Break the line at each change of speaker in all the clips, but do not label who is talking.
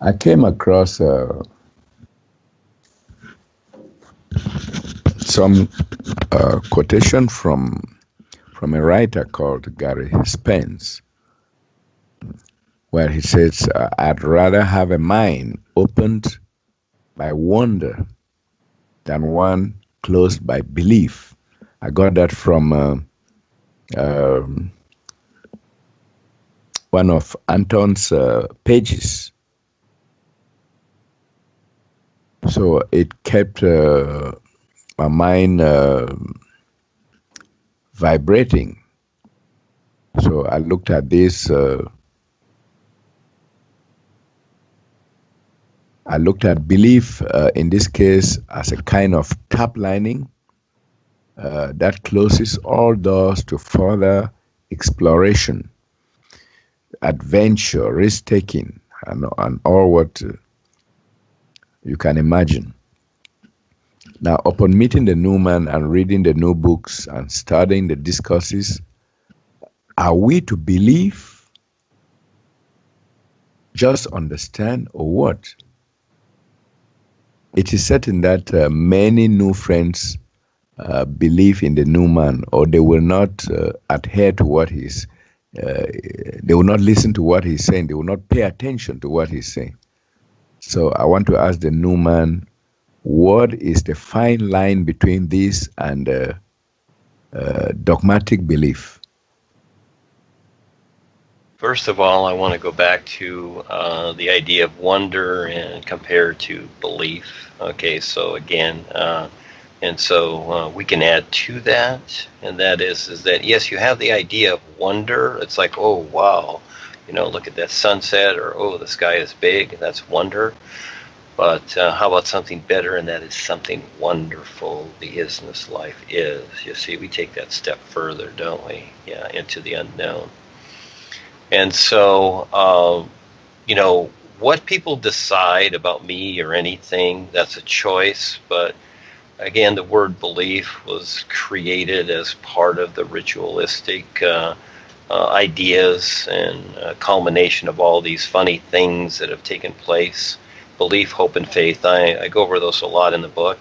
I came across some quotation from a writer called Gary Spence, where he says, "I'd rather have a mind opened by wonder than one closed by belief." I got that from one of Anton's pages. So it kept my mind vibrating. So I looked at this. I looked at belief in this case as a kind of tap lining that closes all doors to further exploration, adventure, risk-taking, and all what you can imagine. Now, upon meeting the new man and reading the new books and studying the discourses, are we to believe, just understand, or what? It is certain that many new friends believe in the new man, or they will not adhere to what he's, they will not listen to what he's saying, they will not pay attention to what he's saying. So I want to ask the new man, what is the fine line between this and dogmatic belief?
First of all, I want to go back to the idea of wonder and compare to belief. Okay, so again, we can add to that, and that is that yes, you have the idea of wonder. It's like, oh wow, you know, look at that sunset, or oh, the sky is big. That's wonder. But how about something better, and that is something wonderful? The isness life is. You see, we take that step further, don't we? Yeah, into the unknown. And so, you know, what people decide about me or anything, that's a choice. But again, the word belief was created as part of the ritualistic ideas and culmination of all these funny things that have taken place. Belief, hope, and faith. I go over those a lot in the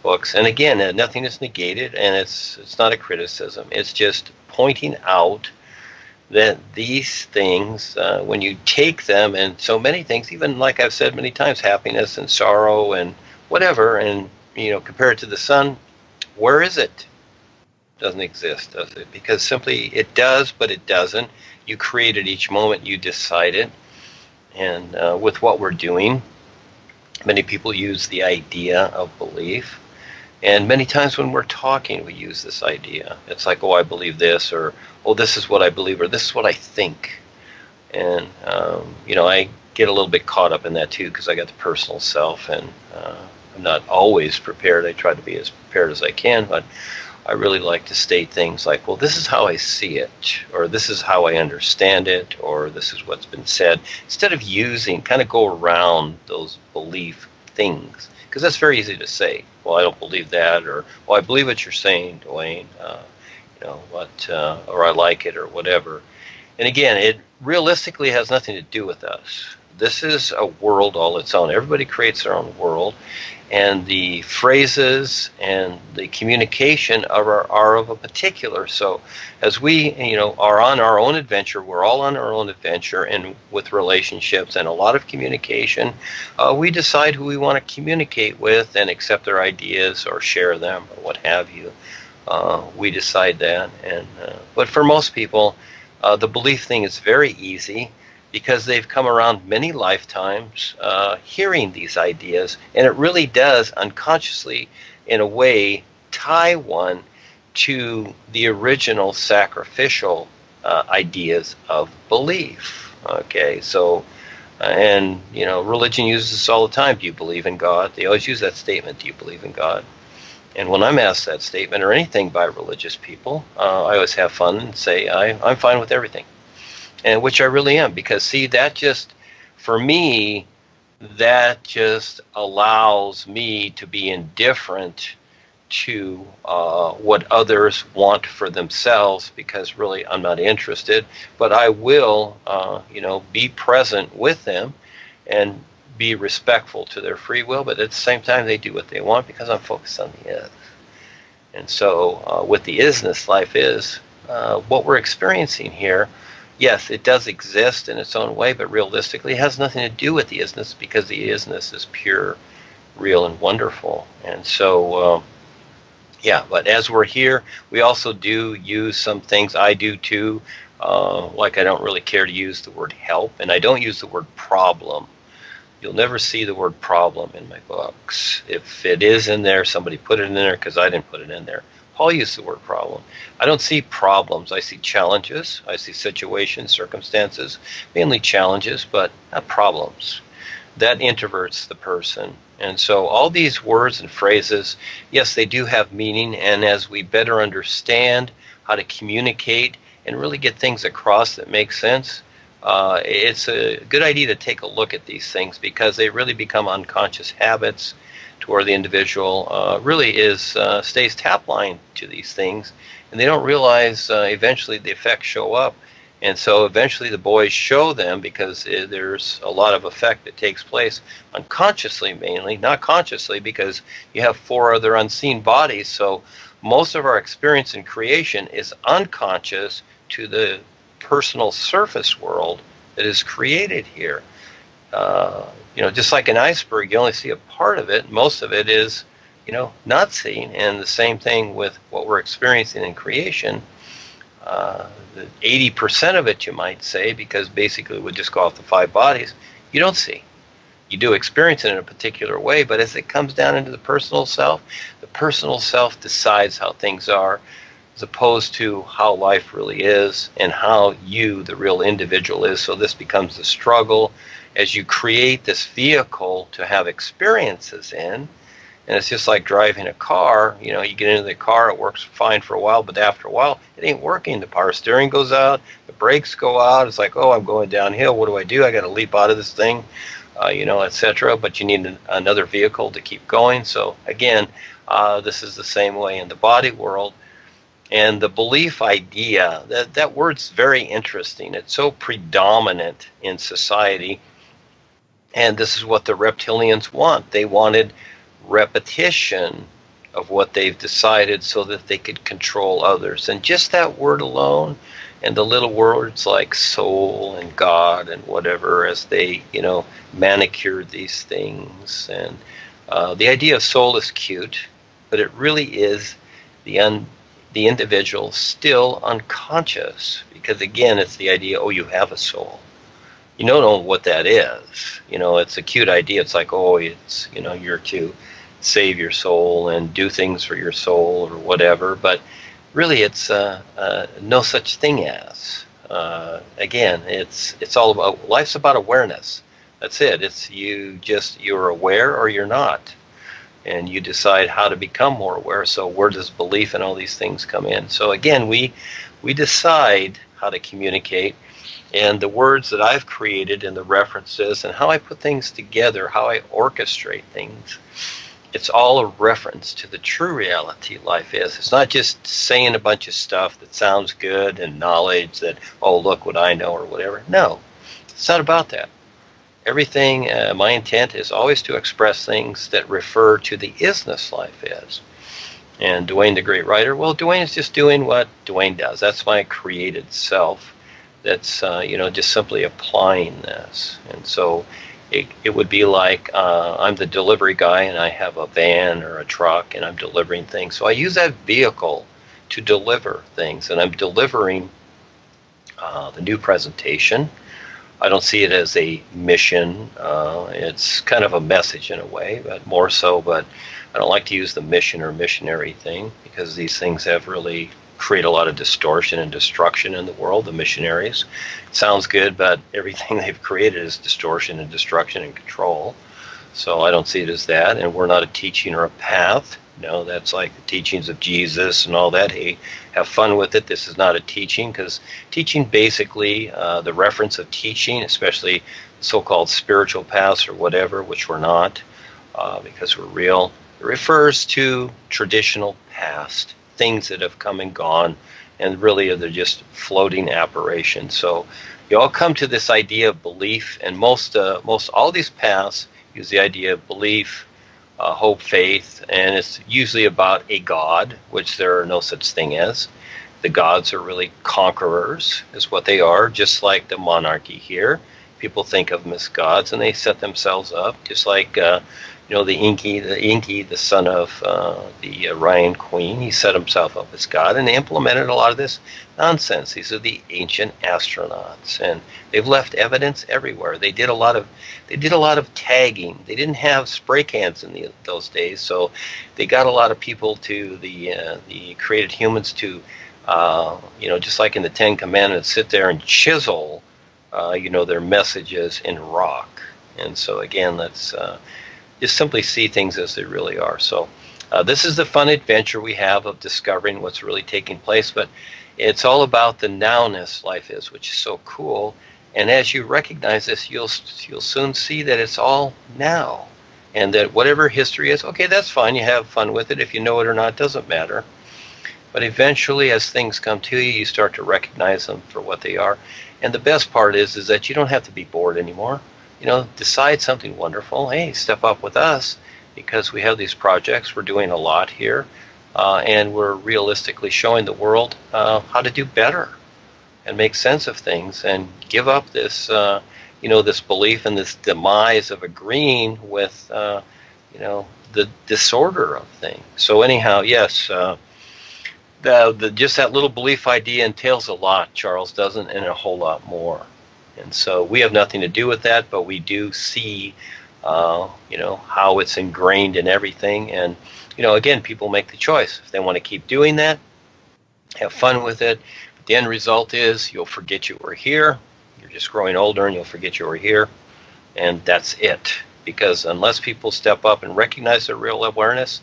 books. And again, nothing is negated, and it's not a criticism. It's just pointing out that these things, when you take them, and so many things, even like I've said many times, happiness and sorrow and whatever, and you know, compare it to the sun, where is it? Doesn't exist, does it? Because simply it does, but it doesn't. You create it each moment, you decide it. And with what we're doing, many people use the idea of belief. And many times when we're talking, we use this idea. It's like, oh, I believe this, or, oh, this is what I believe, or this is what I think. And, you know, I get a little bit caught up in that too, because I got the personal self, and I'm not always prepared. I try to be as prepared as I can, but I really like to state things like, well, this is how I see it, or this is how I understand it, or this is what's been said, instead of using, kind of go around those belief things, because that's very easy to say. Well, I don't believe that, or, well, I believe what you're saying, Duane, you know, what, or I like it, or whatever. And again, it realistically has nothing to do with us. This is a world all its own. Everybody creates their own world, and the phrases and the communication are of a particular. So as we, you know, are on our own adventure, we're all on our own adventure, and with relationships and a lot of communication, we decide who we want to communicate with and accept their ideas or share them or what have you. We decide that. And but for most people, the belief thing is very easy, because they've come around many lifetimes hearing these ideas, and it really does unconsciously, in a way, tie one to the original sacrificial ideas of belief. Okay, so, and, you know, religion uses this all the time. Do you believe in God? They always use that statement, do you believe in God? And when I'm asked that statement, or anything by religious people, I always have fun and say, I'm fine with everything. And which I really am, because see, that just, for me, that just allows me to be indifferent to what others want for themselves, because really I'm not interested, but I will, you know, be present with them and be respectful to their free will, but at the same time they do what they want because I'm focused on the is. And so what the isness life is, what we're experiencing here, yes, it does exist in its own way, but realistically it has nothing to do with the isness because the isness is pure, real, and wonderful. And so, yeah, but as we're here, we also do use some things. I do too. Like I don't really care to use the word help, and I don't use the word problem. You'll never see the word problem in my books. If it is in there, somebody put it in there because I didn't put it in there. Paul used the word problem. I don't see problems. I see challenges. I see situations, circumstances, mainly challenges, but not problems. That introverts the person. And so all these words and phrases, yes, they do have meaning, and as we better understand how to communicate and really get things across that make sense, it's a good idea to take a look at these things because they really become unconscious habits to where the individual really stays tap-line to these things, and they don't realize eventually the effects show up. And so eventually the boys show them because there's a lot of effect that takes place unconsciously mainly, not consciously because you have 4 other unseen bodies. So most of our experience in creation is unconscious to the personal surface world that is created here. Just like an iceberg, you only see a part of it. Most of it is, not seen. And the same thing with what we're experiencing in creation. The 80% of it, you might say, because basically we just go off the 5 bodies, you don't see. You do experience it in a particular way, but as it comes down into the personal self decides how things are, as opposed to how life really is and how you, the real individual, is. So this becomes a struggle as you create this vehicle to have experiences in. And it's just like driving a car. You get into the car, it works fine for a while, but after a while, it ain't working. The power steering goes out, the brakes go out. It's like, oh, I'm going downhill. What do? I got to leap out of this thing, etc. But you need another vehicle to keep going. So again, this is the same way in the body world. And the belief idea, that word's very interesting. It's so predominant in society. And this is what the reptilians want. They wanted repetition of what they've decided so that they could control others. And just that word alone, and the little words like soul and God and whatever, as they, manicured these things. And the idea of soul is cute, but it really is the individual still unconscious, because again, it's the idea, oh, you have a soul. You don't know what that is. It's a cute idea. It's like, oh, it's, you're to save your soul and do things for your soul or whatever. But really, it's no such thing as. Again, it's all about, life's about awareness. That's it. It's you're aware or you're not. And you decide how to become more aware. So where does belief and all these things come in? So again, we decide how to communicate. And the words that I've created and the references and how I put things together, how I orchestrate things, it's all a reference to the true reality life is. It's not just saying a bunch of stuff that sounds good and knowledge that, oh, look what I know or whatever. No, it's not about that. Everything, my intent is always to express things that refer to the isness life is. And Duane, the great writer, well, Duane is just doing what Duane does. That's my created self. That's, just simply applying this. And so it would be like I'm the delivery guy and I have a van or a truck and I'm delivering things. So I use that vehicle to deliver things, and I'm delivering the new presentation. I don't see it as a mission. It's kind of a message in a way, but more so. But I don't like to use the mission or missionary thing because these things have really create a lot of distortion and destruction in the world, the missionaries. It sounds good, but everything they've created is distortion and destruction and control. So I don't see it as that, and we're not a teaching or a path. No, that's like the teachings of Jesus and all that. Hey, have fun with it. This is not a teaching, because teaching basically, the reference of teaching, especially so-called spiritual paths or whatever, which we're not, because we're real, it refers to traditional past, things that have come and gone, and really they're just floating apparitions. So you all come to this idea of belief, and most all these paths use the idea of belief, hope, faith, and it's usually about a god, which there are no such thing as. The gods are really conquerors, is what they are, just like the monarchy here. People think of them as gods, and they set themselves up, just like the Inky, the son of the Orion Queen. He set himself up as God, and they implemented a lot of this nonsense. These are the ancient astronauts, and they've left evidence everywhere. They did a lot of tagging. They didn't have spray cans in those days, so they got a lot of people to the created humans to, just like in the Ten Commandments, sit there and chisel, their messages in rock. And so again, let's just simply see things as they really are. So this is the fun adventure we have of discovering what's really taking place, but it's all about the nowness life is, which is so cool. And as you recognize this, you'll soon see that it's all now, and that whatever history is, okay, that's fine. You have fun with it. If you know it or not, doesn't matter. But eventually, as things come to you, you start to recognize them for what they are. And the best part is that you don't have to be bored anymore. Decide something wonderful. Hey, step up with us, because we have these projects. We're doing a lot here, and we're realistically showing the world how to do better and make sense of things, and give up this, this belief and this demise of agreeing with, the disorder of things. So anyhow, yes, just that little belief idea entails a lot, Charles, doesn't, and a whole lot more. And so we have nothing to do with that, but we do see, how it's ingrained in everything. And, again, people make the choice. If they want to keep doing that, have fun with it. But the end result is you'll forget you were here. You're just growing older, and you'll forget you were here. And that's it. Because unless people step up and recognize their real awareness,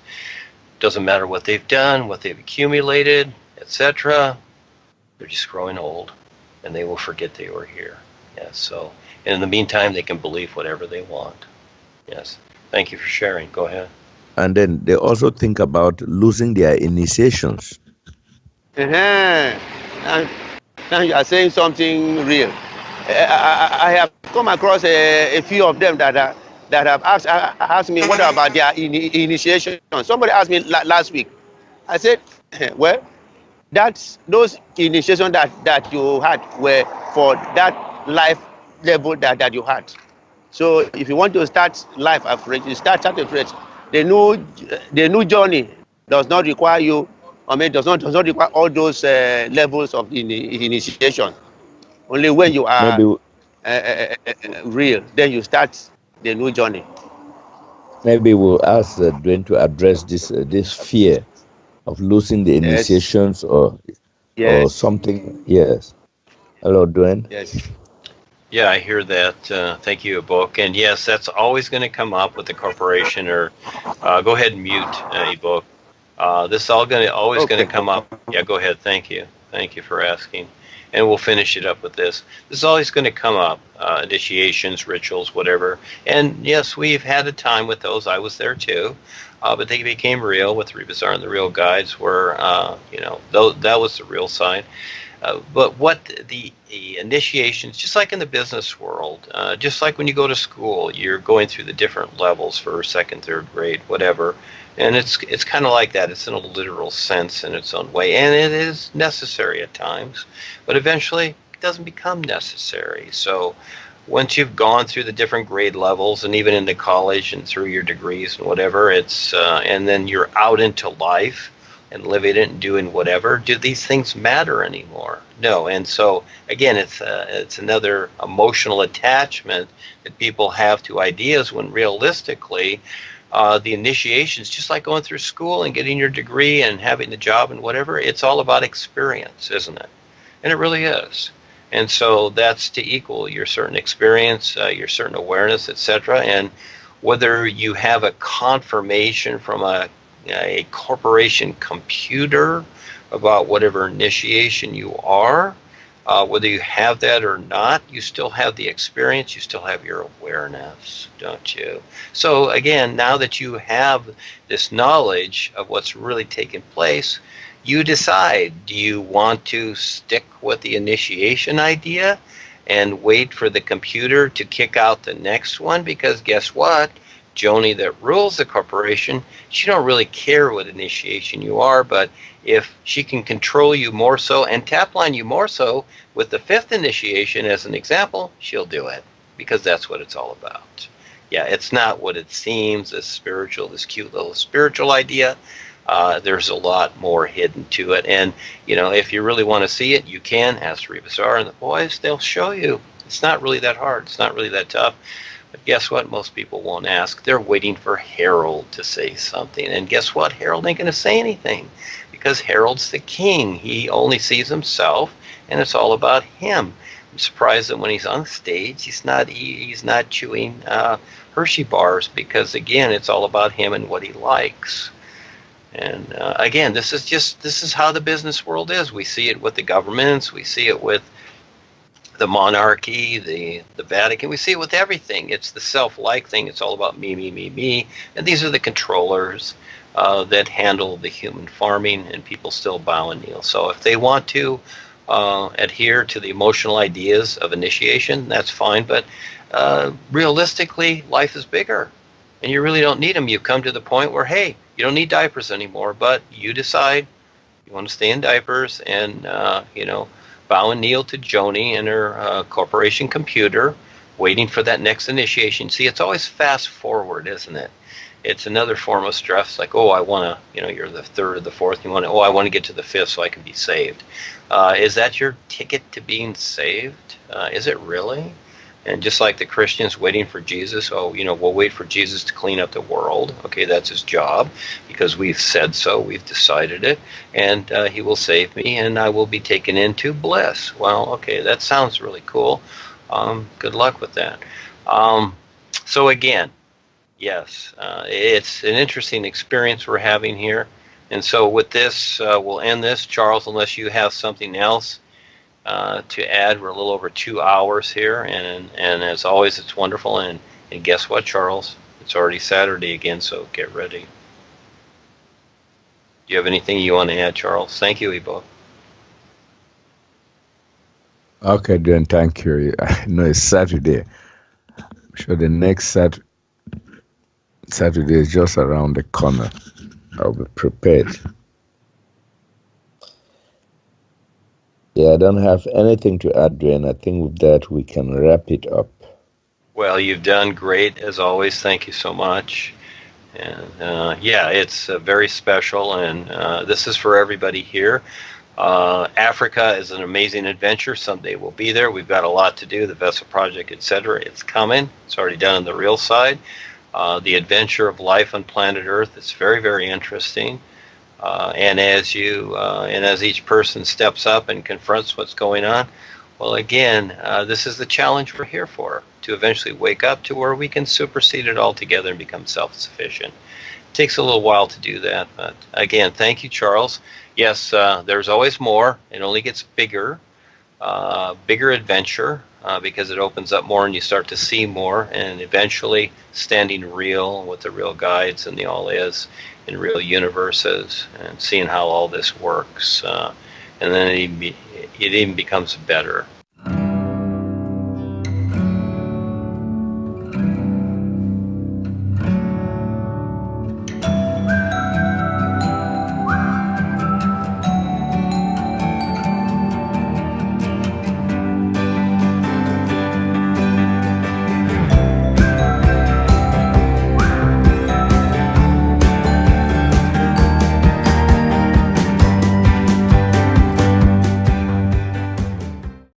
doesn't matter what they've done, what they've accumulated, etc., they're just growing old, and they will forget they were here. Yes, so, and in the meantime, they can believe whatever they want. Yes, thank you for sharing. Go ahead.
And then they also think about losing their initiations.
Now you are saying something real. I have come across a few of them that have asked me what about their initiation. Somebody asked me last week. I said, well, those initiations that you had were for that life level that you had. So if you want to start life afresh, you start afresh. The new journey does not require you, does not require all those levels of initiation. Only when you are real, then you start the new journey.
Maybe we'll ask Duane to address this fear of losing the initiations or something. Yes. Hello, Duane.
Yes.
Yeah, I hear that. Thank you, Ibiok. And yes, that's always going to come up with the corporation. Or go ahead and mute, Ibiok. This is always going to come up. Yeah, go ahead. Thank you. Thank you for asking. And we'll finish it up with this. This is always going to come up, initiations, rituals, whatever. And yes, we've had a time with those. I was there too. But they became real with Rebazar and the Real Guides, where, that was the real side. But what the initiations, just like in the business world, just like when you go to school, you're going through the different levels for second, third grade, whatever. And it's kind of like that. It's in a literal sense in its own way. And it is necessary at times. But eventually, it doesn't become necessary. So once you've gone through the different grade levels, and even into college and through your degrees and whatever, and then you're out into life and living it and doing whatever, do these things matter anymore? No. And so, again, it's another emotional attachment that people have to ideas, when realistically, the initiations, just like going through school and getting your degree and having the job and whatever, it's all about experience, isn't it? And it really is. And so that's to equal your certain experience, your certain awareness, etc. And whether you have a confirmation from a corporation computer about whatever initiation you are, whether you have that or not, you still have the experience, you still have your awareness, don't you? So again, now that you have this knowledge of what's really taking place, you decide. Do you want to stick with the initiation idea and wait for the computer to kick out the next one? Because guess what? Joni that rules the corporation, she don't really care what initiation you are, but if she can control you more so and tapline you more so with the 5th initiation as an example, she'll do it, because that's what it's all about. Yeah, it's not what it seems, this spiritual, this cute little spiritual idea. There's a lot more hidden to it, and if you really want to see it, you can ask Rebazar and the boys. They'll show you. It's not really that hard. It's not really that tough. But guess what? Most people won't ask. They're waiting for Harold to say something. And guess what? Harold ain't going to say anything, because Harold's the king. He only sees himself, and it's all about him. I'm surprised that when he's on stage, he's not chewing Hershey bars, because again, it's all about him and what he likes. And again, this is how the business world is. We see it with the governments. We see it with the monarchy, the Vatican. We see it with everything. It's the self-like thing. It's all about me, me, me, me. And these are the controllers that handle the human farming, and people still bow and kneel. So if they want to adhere to the emotional ideas of initiation, that's fine. But realistically, life is bigger, and you really don't need them. You've come to the point where, hey, you don't need diapers anymore, but you decide you want to stay in diapers and, bow and kneel to Joni and her corporation computer, waiting for that next initiation. See, it's always fast forward, isn't it? It's another form of stress, like, oh, I want to, you're the 3rd or the 4th, I want to get to the 5th so I can be saved. Is that your ticket to being saved? Is it really? And just like the Christians waiting for Jesus, we'll wait for Jesus to clean up the world. Okay, that's his job, because we've said so, we've decided it, and he will save me, and I will be taken into bliss. Well, okay, that sounds really cool. Good luck with that. So again, yes, it's an interesting experience we're having here. And so with this, we'll end this. Charles, unless you have something else to add. We're a little over 2 hours here, and as always, it's wonderful. And guess what, Charles? It's already Saturday again, so get ready. Do you have anything you want to add, Charles? Thank you, Ibiok.
Okay, Duane, thank you. I know it's Saturday. I'm sure the next Saturday is just around the corner. I'll be prepared. Yeah, I don't have anything to add, Duane. I think with that we can wrap it up.
Well, you've done great, as always. Thank you so much. And yeah, it's very special, and this is for everybody here. Africa is an amazing adventure. Someday we'll be there. We've got a lot to do, the Vessel Project, etc. It's coming. It's already done on the real side. The adventure of life on planet Earth is very, very interesting. And as each person steps up and confronts what's going on, well, again, this is the challenge we're here for, to eventually wake up to where we can supersede it all together and become self-sufficient. It takes a little while to do that, but again, thank you, Charles. Yes, there's always more. It only gets bigger, bigger adventure, because it opens up more and you start to see more, and eventually standing real with the real guides and the all is in real universes, and seeing how all this works, and then it even becomes better.